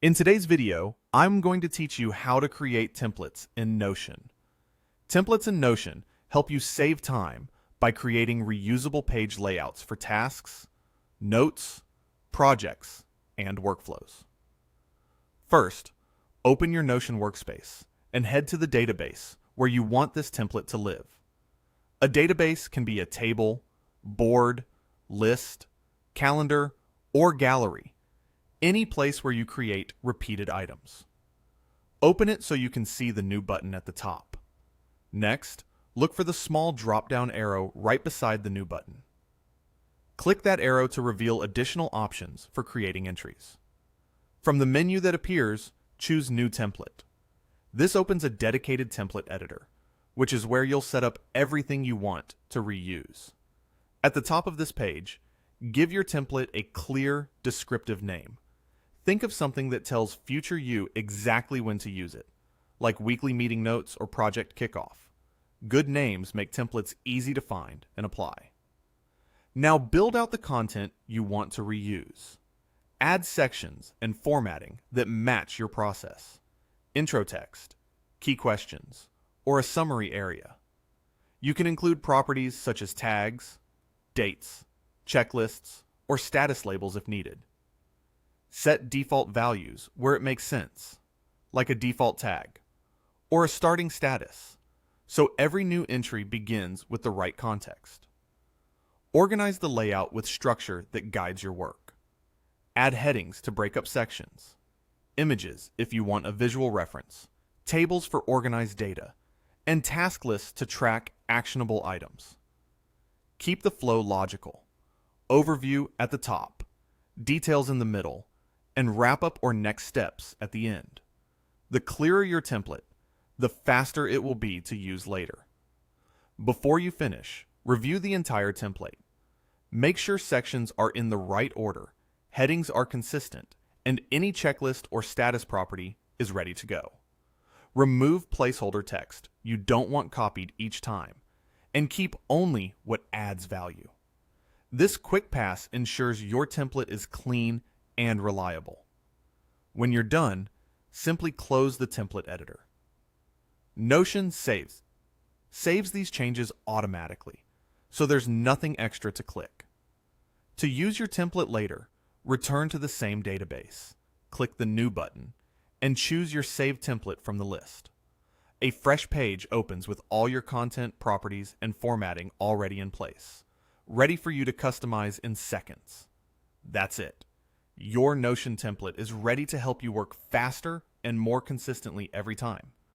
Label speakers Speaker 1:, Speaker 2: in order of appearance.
Speaker 1: In today's video, I'm going to teach you how to create templates in Notion. Templates in Notion help you save time by creating reusable page layouts for tasks, notes, projects, and workflows. First, open your Notion workspace and head to the database where you want this template to live. A database can be a table, board, list, calendar, or gallery, any place where you create repeated items. Open it so you can see the new button at the top. Next, look for the small drop-down arrow right beside the new button. Click that arrow to reveal additional options for creating entries. From the menu that appears, choose New Template. This opens a dedicated template editor, which is where you'll set up everything you want to reuse. At the top of this page, give your template a clear, descriptive name. Think of something that tells future you exactly when to use it, like weekly meeting notes or project kickoff. Good names make templates easy to find and apply. Now build out the content you want to reuse. Add sections and formatting that match your process. Intro text, key questions, or a summary area. You can include properties such as tags, dates, checklists, or status labels if needed. Set default values where it makes sense, like a default tag, or a starting status, so every new entry begins with the right context. Organize the layout with structure that guides your work. Add headings to break up sections, images if you want a visual reference, tables for organized data, and task lists to track actionable items. Keep the flow logical. Overview at the top, details in the middle, and wrap up or next steps at the end. The clearer your template, the faster it will be to use later. Before you finish, review the entire template. Make sure sections are in the right order, headings are consistent, and any checklist or status property is ready to go. Remove placeholder text you don't want copied each time, and keep only what adds value. This quick pass ensures your template is clean and reliable. When you're done, simply close the template editor. Notion saves these changes automatically, so there's nothing extra to click. To use your template later, return to the same database, click the New button, and choose your saved template from the list. A fresh page opens with all your content, properties, and formatting already in place, ready for you to customize in seconds. That's it. Your Notion template is ready to help you work faster and more consistently every time.